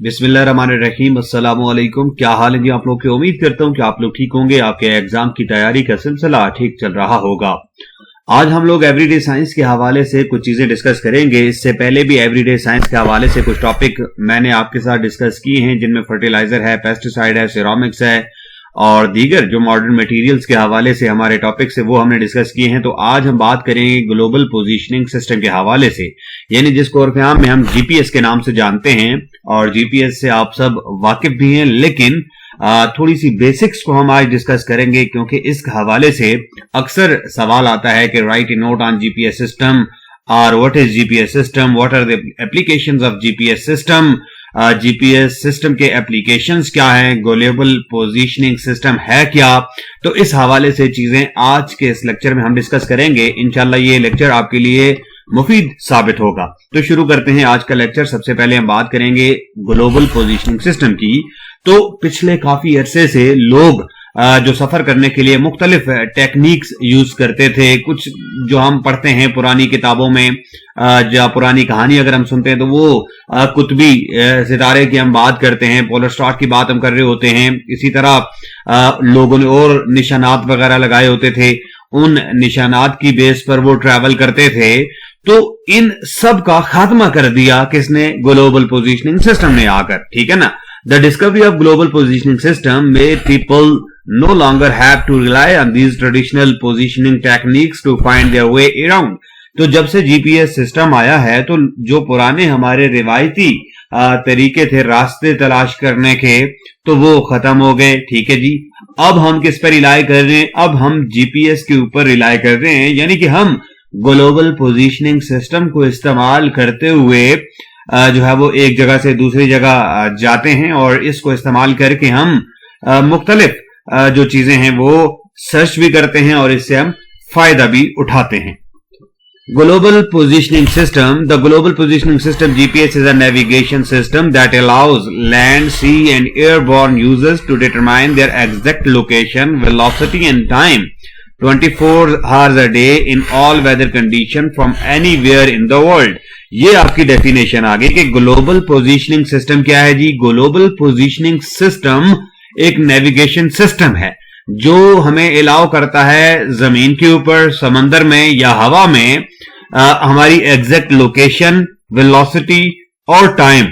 बिस्मिल्लाहिर्रहमानिर्रहीम। अस्सलाम वालेकुम। क्या हाल है जी आप लोग के? उम्मीद करता हूं कि आप लोग ठीक होंगे, आपके एग्जाम की तैयारी का सिलसिला ठीक चल रहा होगा। आज हम लोग एवरीडे साइंस के हवाले से कुछ चीजें डिस्कस करेंगे। इससे पहले भी एवरीडे साइंस के हवाले से कुछ टॉपिक मैंने आपके साथ डिस्कस किए हैं, जिनमें फर्टिलाइजर है, पेस्टिसाइड है, सिरामिक्स है और दीगर जो मॉडर्न मटेरियल्स के हवाले से हमारे टॉपिक्स है वो हमने डिस्कस किए हैं। तो आज हम बात करेंगे ग्लोबल पोजीशनिंग सिस्टम के हवाले से, यानी जिसको उर्फ आम में हम जीपीएस के नाम से जानते हैं। और जीपीएस से आप सब वाकिफ भी हैं, लेकिन थोड़ी सी बेसिक्स को हम आज डिस्कस करेंगे, क्योंकि इस हवाले से अक्सर सवाल आता है कि right a note on GPS system और what is GPS system, what are the applications of GPS system, GPS system के एप्लीकेशंस क्या हैं, ग्लोबल पोजीशनिंग सिस्टम है क्या। तो इस हवाले से चीजें आज के इस लेक्चर में हम डिस्कस करेंगे। इंशाल्लाह ये लेक्चर आपके लिए मुफीद साबित होगा। तो शुरू करते हैं आज का लेक्चर। सबसे पहले हम बात करेंगे ग्लोबल पोजीशनिंग सिस्टम की। तो पिछले काफी अरसे से लोग जो सफर करने के लिए मुख्तलिफ टेक्निक्स यूज करते थे। कुछ जो हम पढ़ते हैं पुरानी किताबों में, या पुरानी कहानी अगर हम सुनते हैं तो वो कुतुबी सितारे की हम बात करते हैं, पोलर स्टार की बात हम कर रहे होते हैं। इसी तरह लोगों ने और निशानात वगैरह लगाए होते थे, उन निशानात की बेस पर वो ट्रैवल करते थे। तो इन सब का खात्मा कर दिया किसने? ग्लोबल पोजीशनिंग सिस्टम ने आकर, ठीक है ना। The discovery of global positioning system made people no longer have to rely on these traditional positioning techniques to find their way around। तो जब से जीपीएस सिस्टम आया है तो जो पुराने हमारे रिवायती तरीके थे रास्ते तलाश करने के, तो वो खत्म हो गए, ठीक है जी। अब हम किस पर रिलाई कर रहे हैं? अब हम जीपीएस के ऊपर रिलाई कर रहे हैं, यानी कि हम ग्लोबल पोजीशनिंग सिस्टम को इस्तेमाल करते हुए जो है वो एक जगह से दूसरी जगह जाते हैं, और इसको इस्तेमाल करके हम मुख्तलिफ जो चीजें हैं वो सर्च भी करते हैं और इससे हम फायदा भी उठाते हैं। Global positioning system, the global positioning system GPS is a navigation system that allows land, sea and airborne users to determine their exact location, velocity and time 24 hours a day in all weather condition from anywhere in the world। ये आपकी definition आ गई कि global positioning system क्या है जी। Global positioning system एक navigation system है जो हमें अलाउ करता है जमीन के ऊपर, समंदर में या हवा में हमारी एग्जैक्ट लोकेशन, वेलोसिटी और टाइम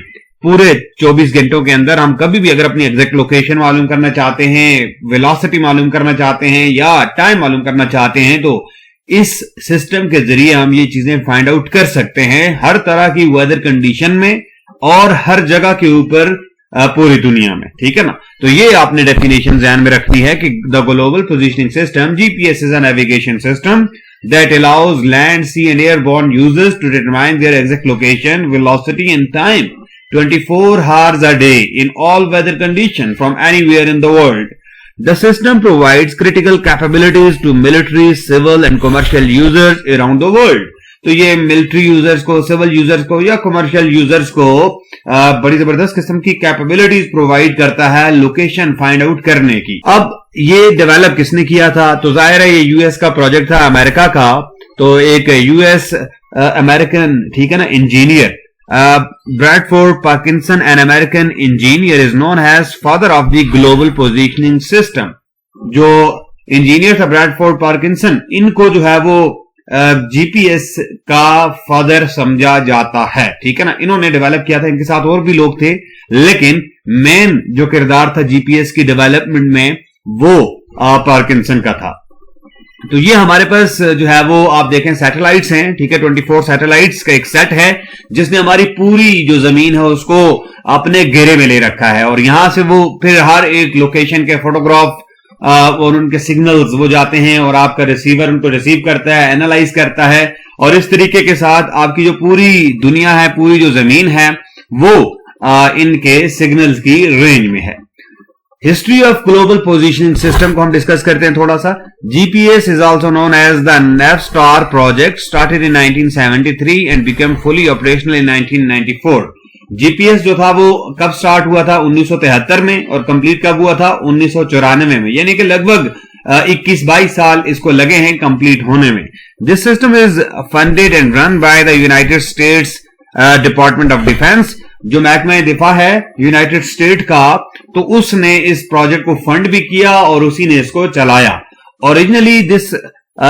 पूरे 24 घंटों के अंदर हम कभी भी अगर अपनी एग्जैक्ट लोकेशन मालूम करना चाहते हैं, वेलोसिटी मालूम करना चाहते हैं या टाइम मालूम करना चाहते हैं, तो इस सिस्टम के जरिए हम ये चीजें फाइंड आउट कर सकते हैं हर तरह की वेदर कंडीशन में और हर जगह के ऊपर पूरी दुनिया में, ठीक है ना। तो ये आपने डेफिनेशन ध्यान में रखनी है कि the global positioning system GPS is a navigation system that allows land, sea and airborne users to determine their exact location, velocity and time 24 hours a day in all weather conditions from anywhere in the world। The system provides critical capabilities to military, civil and commercial users around the world। तो ये military users को, civil users को या commercial users को बड़ी जबरदस्त किस्म की कैपेबिलिटीज प्रोवाइड करता है लोकेशन फाइंड आउट करने की। अब ये डेवलप किसने किया था? तो जाहिर है ये यूएस का प्रोजेक्ट था, अमेरिका का। तो एक यूएस अमेरिकन, ठीक है ना, engineer Bradford Parkinson, an American engineer is known as father of the global positioning system. जो इंजीनियर था ब्रैडफोर्ड पार्किंसन, इनको जो है वो जीपीएस का फादर समझा जाता है, ठीक है ना। इन्होंने डेवलप किया था, इनके साथ और भी लोग थे, लेकिन मेन जो किरदार था जीपीएस की डेवलपमेंट में वो पार्किंसन का था। तो ये हमारे पास जो है वो आप देखें सैटेलाइट्स हैं, ठीक है। 24 सैटेलाइट्स का एक सेट है जिसने हमारी पूरी जो जमीन है उसको अपने घेरे में ले रखा है, और यहां से वो फिर हर एक लोकेशन के फोटोग्राफ और उनके सिग्नल्स वो जाते हैं और आपका रिसीवर उनको रिसीव करता है, एनालाइज करता है, और इस तरीके के साथ आपकी जो पूरी दुनिया है, पूरी जो जमीन है, वो इनके सिग्नल्स की रेंज में है। History of global positioning system को हम डिस्कस करते हैं थोड़ा सा। GPS is also known as the NAVSTAR project, started in 1973 and became fully operational in 1994। GPS जो था वो कब स्टार्ट हुआ था? 1973 में, और कंप्लीट कब हुआ था? 1994 में, यानी कि लगभग 21-22 साल इसको लगे हैं कंप्लीट होने में। This system is funded and run by the United states department of defence. जो महकमा दिफा है यूनाइटेड स्टेट का, तो उसने इस प्रोजेक्ट को फंड भी किया और उसी ने इसको चलाया। Originally this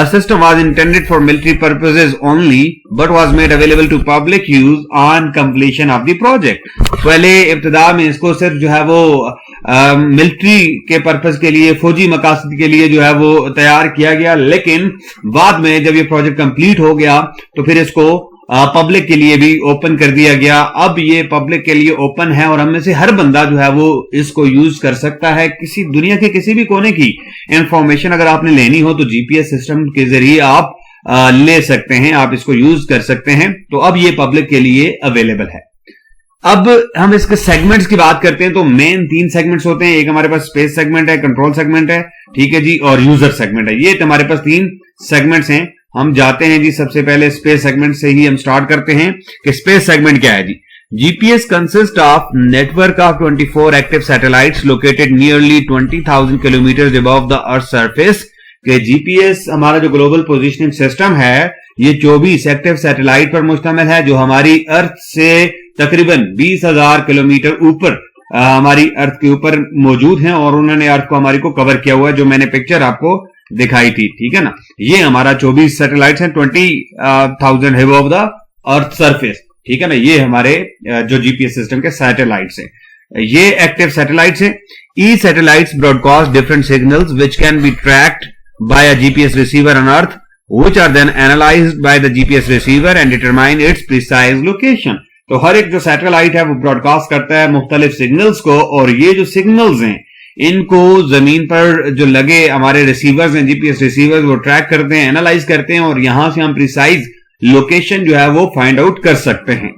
system was intended for military purposes only but was made available to public use on completion of the project। पहले इब्तिदा में इसको सिर्फ जो है वो मिलिट्री के पर्पस के लिए, फौजी मकासद के लिए जो है वो तैयार किया गया, लेकिन बाद में जब ये प्रोजेक्ट कंप्लीट हो गया तो फिर इसको पब्लिक के लिए भी ओपन कर दिया गया। अब ये पब्लिक के लिए ओपन है और हम में से हर बंदा जो है वो इसको यूज कर सकता है। किसी दुनिया के किसी भी कोने की इंफॉर्मेशन अगर आपने लेनी हो तो जीपीएस सिस्टम के जरिए आप ले सकते हैं, आप इसको यूज कर सकते हैं। तो अब ये पब्लिक के लिए अवेलेबल है। अब हम इसके सेगमेंट्स की बात करते हैं तो मेन 3 सेगमेंट्स होते हैं। एक हमारे पास स्पेस सेगमेंट है, कंट्रोल सेगमेंट है, ठीक है जी, और यूजर सेगमेंट है। ये हमारे पास 3 सेगमेंट्स हैं। हम जाते हैं जी, सबसे पहले स्पेस सेगमेंट से ही हम स्टार्ट करते हैं कि स्पेस सेगमेंट क्या है जी। GPS consist of network of 24 active satellites located nearly 20,000 kilometre above the earth surface. के जीपीएस हमारा जो ग्लोबल पोजिशनिंग सिस्टम है ये 24 एक्टिव सैटेलाइट पर मुश्तमिल है जो हमारी अर्थ से तकरीबन 20,000 किलोमीटर ऊपर हमारी अर्थ के ऊपर मौजूद हैं और उन्होंने अर्थ को हमारी को कवर किया हुआ है, जो मैंने पिक्चर आपको दिखाई थी, ठीक है ना। ये हमारा 24 सैटेलाइट्स हैं 20,000 अबव द अर्थ सरफेस, ठीक है ना। ये हमारे जो जीपीएस सिस्टम के सैटेलाइट्स हैं, ये एक्टिव सैटेलाइट्स हैं। ई satellites broadcast different signals which can be tracked by a GPS receiver on earth which are then analysed by the GPS receiver and determine its precise location. तो हर एक जो satellite है वो ब्रॉडकास्ट करता है मुख्तलिफ सिग्नल्स को, और ये जो सिग्नल्स हैं इनको जमीन पर जो लगे हमारे रिसीवर्स हैं, जीपीएस रिसीवर्स, वो ट्रैक करते हैं, एनालाइज करते हैं और यहां से हम प्रिसाइज लोकेशन जो है वो फाइंड आउट कर सकते हैं।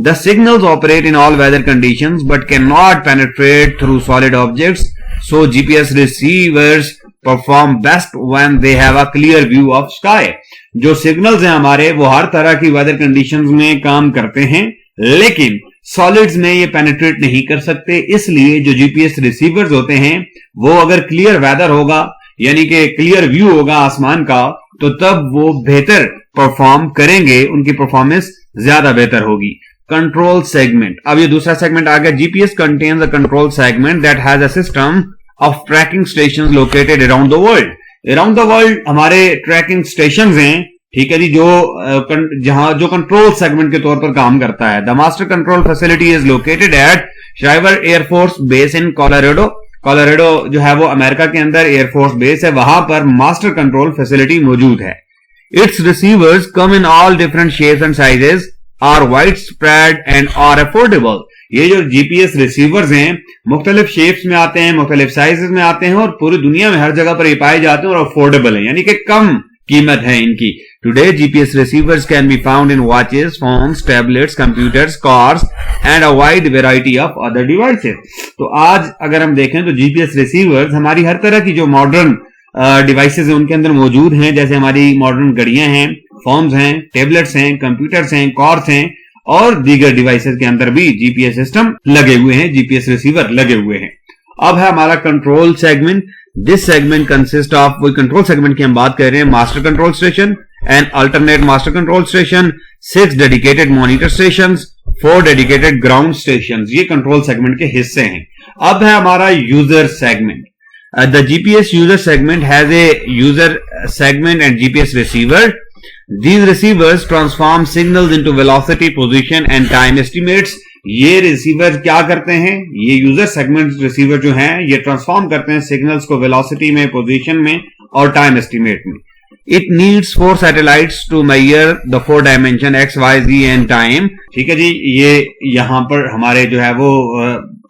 The signals operate in all weather conditions but can not penetrate through solid objects, so GPS receivers perform best when they have a clear view of sky. जो signals हैं हमारे वो हर तरह की वेदर कंडीशंस में काम करते हैं, लेकिन सॉलिड्स में ये पेनिट्रेट नहीं कर सकते। इसलिए जो जीपीएस रिसीवर्स होते हैं वो अगर क्लियर वेदर होगा यानी कि क्लियर व्यू होगा आसमान का, तो तब वो बेहतर परफॉर्म करेंगे, उनकी परफॉर्मेंस ज्यादा बेहतर होगी। कंट्रोल सेगमेंट, अब ये दूसरा सेगमेंट आ गया। GPS contains a control segment that has a system of tracking stations located around the world. Around the world हमारे ट्रैकिंग स्टेशंस हैं, ठीक है जी, जो कंट्रोल सेगमेंट के तौर पर काम करता है। The master control facility is located at Schriever air force base in Colorado. Colorado जो है वो अमेरिका के अंदर एयरफोर्स बेस है, वहां पर मास्टर कंट्रोल फैसिलिटी मौजूद है। Its receivers come in all different shapes and sizes, are wide spread and are affordable. ये जो जीपीएस रिसीवर्स हैं मुख्तलिफ शेप्स में आते हैं, मुख्तलिफ साइजेस में आते हैं और पूरी दुनिया में हर जगह पर ये पाए जाते हैं और अफोर्डेबल है, यानी कि कम कीमत है इनकी। Today, GPS receivers can be found in watches, phones, tablets, computers, cars and a wide variety of other devices। तो आज अगर हम देखें तो GPS receivers हमारी हर तरह की जो मॉडर्न डिवाइसेस हैं उनके अंदर मौजूद हैं, जैसे हमारी मॉडर्न घड़ियां हैं, फोन्स हैं, टेबलेट्स हैं, कंप्यूटर्स हैं, कार्स हैं और दीगर डिवाइसेस के अंदर भी जीपीएस सिस्टम लगे हुए हैं, जीपीएस रिसीवर लगे हुए हैं। अब है हमारा control segment. This segment consist of, वही कंट्रोल सेगमेंट की हम बात कर रहे हैं, master control station and alternate master control station, 6 dedicated monitor stations, 4 dedicated ground stations. ये कंट्रोल सेगमेंट के हिस्से हैं। अब है हमारा user segment. The GPS user segment has a user segment and GPS receiver. These receivers transform signals into velocity, position and time estimates। ये receiver क्या करते हैं, ये यूजर सेगमेंट रिसीवर जो हैं ये ट्रांसफॉर्म करते हैं सिग्नल्स को वेलोसिटी में, पोजीशन में और टाइम एस्टिमेट में। It needs 4 satellites to measure the 4 dimension X, Y, Z and time. ठीक है जी, ये यहां पर हमारे जो है वो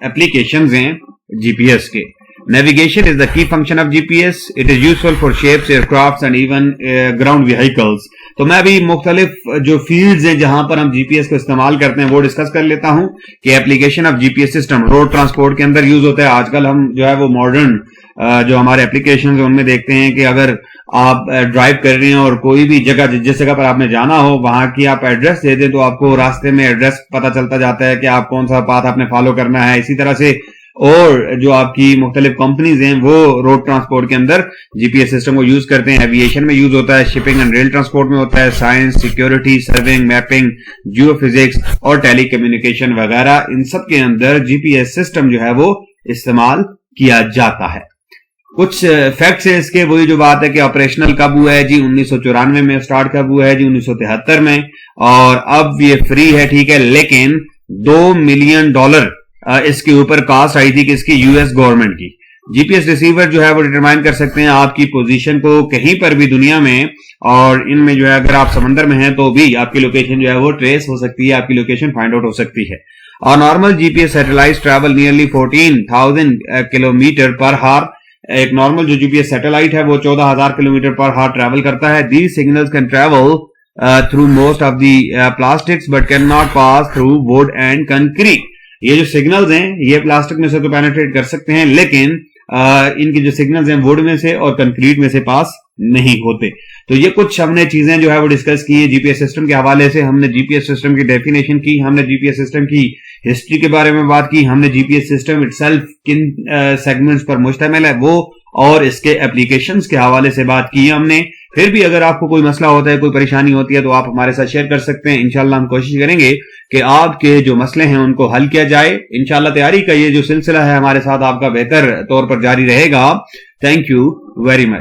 एप्लीकेशंस हैं जीपीएस के। Navigation is the key function of GPS. It is useful for ships, aircrafts and even ground vehicles। तो मैं अभी मुख्तलिफ जो फील्ड्स हैं जहां पर हम जीपीएस को इस्तेमाल करते हैं वो डिस्कस कर लेता हूं कि application of GPS system road transport के अंदर यूज होता है। आजकल हम जो है वो मॉडर्न जो हमारे एप्लीकेशन है उनमें देखते हैं कि अगर आप ड्राइव कर रहे हैं और कोई भी जगह, जिस जगह पर आपने जाना हो वहां की आप एड्रेस दे दें तो आपको रास्ते में एड्रेस पता चलता जाता है कि आप कौन सा पाथ आपने फॉलो करना है। इसी तरह से और जो आपकी मुख्तलिफ कंपनीज हैं वो रोड ट्रांसपोर्ट के अंदर जीपीएस सिस्टम को यूज करते हैं। एविएशन में यूज होता है, शिपिंग एंड रेल ट्रांसपोर्ट में होता है, science, security, serving, mapping, geophysics और टेलीकम्युनिकेशन वगैरह, इन सब के अंदर जीपीएस सिस्टम जो है वो इस्तेमाल किया जाता है। कुछ फैक्ट्स है इसके, वही जो बात है कि ऑपरेशनल कब हुआ है जी, 1994 में स्टार्ट कब हुआ है जी, 1973 में, और अब ये फ्री है, ठीक है, लेकिन $2 मिलियन इसके ऊपर कास्ट आई थी किसकी, यूएस गवर्नमेंट की। जीपीएस रिसीवर जो है वो डिटरमाइन कर सकते हैं आपकी पोजीशन को कहीं पर भी दुनिया में, और इनमें जो है अगर आप समंदर में हैं तो भी आपकी लोकेशन जो है वो ट्रेस हो सकती है, आपकी लोकेशन फाइंड आउट हो सकती है। और normal GPS satellite travel nearly 14,000 kilometre पर हार। एक नॉर्मल जो जीपीएस सैटेलाइट है वो 14,000 किलोमीटर पर हार ट्रैवल करता है। These signals can travel through most of the plastics but can not pass through would and concrete. ये जो सिग्नल्स हैं ये प्लास्टिक में से तो पेनिट्रेट कर सकते हैं, लेकिन इनके जो सिग्नल्स हैं वुड में से और कंक्रीट में से पास नहीं होते। तो ये कुछ हमने चीजें जो है वो डिस्कस की है जीपीएस सिस्टम के हवाले से। हमने जीपीएस सिस्टम की डेफिनेशन की, हमने जीपीएस सिस्टम की हिस्ट्री के बारे में बात की, हमने जीपीएस सिस्टम इटसेल्फ किन सेगमेंट्स पर मुश्तमिल है वो और इसके एप्लीकेशंस के हवाले से बात की हमने। फिर भी अगर आपको कोई मसला होता है, कोई परेशानी होती है तो आप हमारे साथ शेयर कर सकते हैं। इंशाल्लाह हम कोशिश करेंगे कि आपके जो मसले हैं उनको हल किया जाए। इंशाल्लाह तैयारी का ये जो सिलसिला है हमारे साथ आपका बेहतर तौर पर जारी रहेगा। Thank you very much.